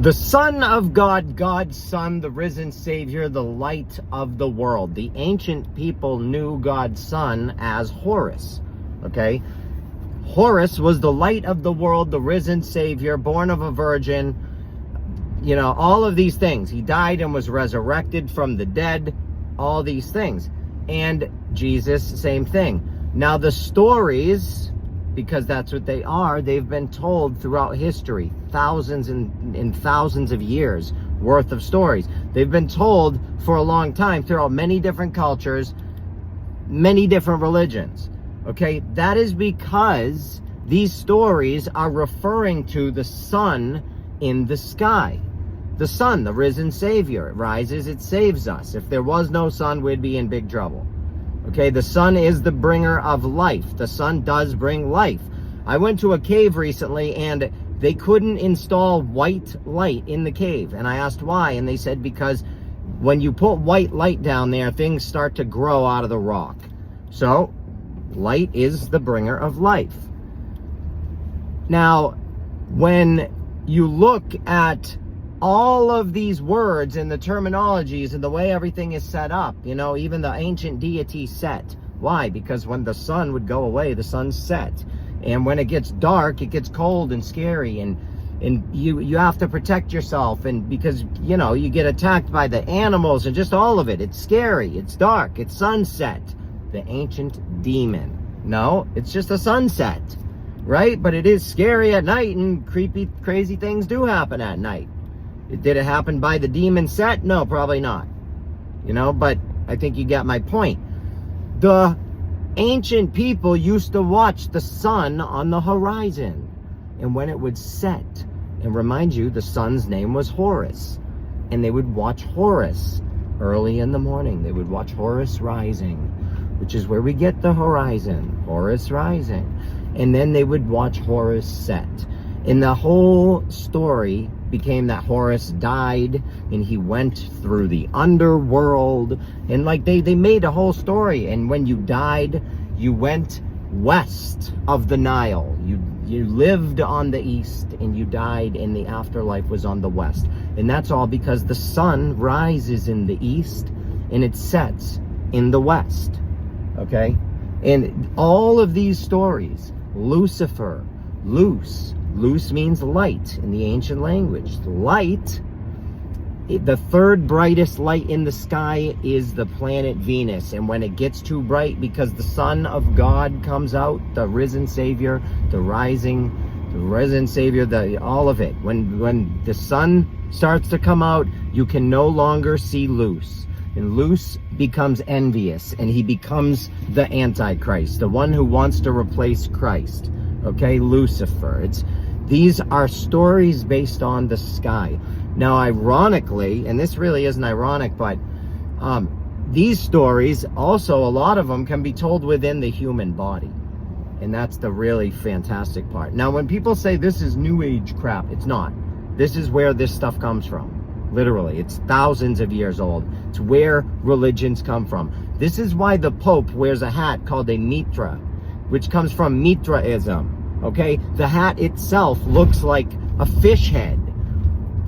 The Son of God, God's Son, the risen Savior, the light of the world. The ancient people knew God's Son as Horus, okay? Horus was the light of the world, the risen Savior, born of a virgin, you know, all of these things. He died and was resurrected from the dead, all these things. And Jesus, same thing. Now the stories, because that's what they are, they've been told throughout history, thousands and thousands of years worth of stories. They've been told for a long time throughout many different cultures, many different religions. Okay, that is because these stories are referring to the sun in the sky. The sun, the risen Savior, it rises, it saves us. If there was no sun, we'd be in big trouble. Okay, the sun is the bringer of life. The sun does bring life. I went to a cave recently and they couldn't install white light in the cave. And I asked why, and they said because when you put white light down there, things start to grow out of the rock. So, light is the bringer of life. Now, when you look at all of these words and the terminologies and the way everything is set up, you know, even the ancient deity set. Why? Because when the sun would go away, the sun set. And when it gets dark, it gets cold and scary, and you have to protect yourself, and because, you know, you get attacked by the animals and just all of it. It's scary, it's dark, it's sunset. The ancient demon. No, it's just a sunset, right? But it is scary at night, and creepy, crazy things do happen at night. Did it happen by the demon set? No, probably not. You know, but I think you get my point. The ancient people used to watch the sun on the horizon, and when it would set, and remind you, the sun's name was Horus, and they would watch Horus early in the morning. They would watch Horus rising, which is where we get the horizon, Horus rising. And then they would watch Horus set. And the whole story became that Horus died and he went through the underworld. And like they made a whole story. And when you died, you went west of the Nile. You lived on the east and you died, and the afterlife was on the west. And that's all because the sun rises in the east and it sets in the west. Okay? And all of these stories, Lucifer, Luz means light in the ancient language. Light, the third brightest light in the sky is the planet Venus. And when it gets too bright, because the Son of God comes out, the risen Savior, the risen Savior, all of it. When the sun starts to come out, you can no longer see Luz. And Luz becomes envious, and he becomes the Antichrist, the one who wants to replace Christ. Okay, Lucifer. These are stories based on the sky. Now, ironically, and this really isn't ironic, but these stories, also, a lot of them can be told within the human body. And that's the really fantastic part. Now, when people say this is New Age crap, it's not. This is where this stuff comes from. Literally, it's thousands of years old. It's where religions come from. This is why the Pope wears a hat called a mitra, which comes from Mitraism. Okay, the hat itself looks like a fish head.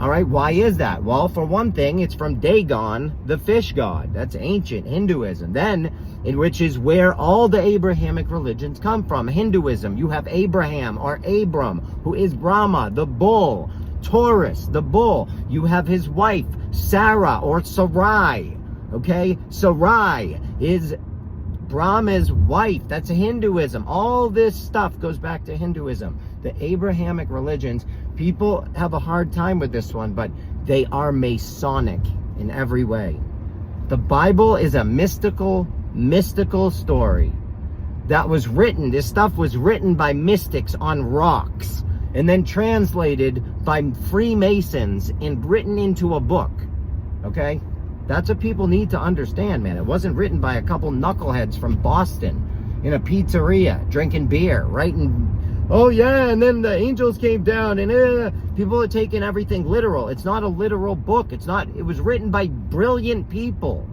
All right, why is that? Well, for one thing, it's from Dagon, the fish god. That's ancient Hinduism. Then, which is where all the Abrahamic religions come from. Hinduism, you have Abraham or Abram, who is Brahma, the bull. Taurus, the bull. You have his wife, Sarah or Sarai. Okay, Sarai is Brahma's wife. That's Hinduism. All this stuff goes back to Hinduism. The Abrahamic religions, people have a hard time with this one, but they are Masonic in every way. The Bible is a mystical story that was written. This stuff was written by mystics on rocks and then translated by Freemasons and written into a book. Okay? That's what people need to understand, man. It wasn't written by a couple knuckleheads from Boston in a pizzeria drinking beer, writing, oh yeah, and then the angels came down, and people are taking everything literal. It's not a literal book. It was written by brilliant people.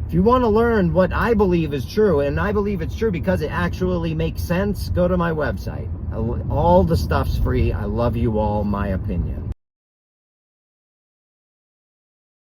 If you want to learn what I believe is true, and I believe it's true because it actually makes sense, go to my website. All the stuff's free. I love you all, my opinion.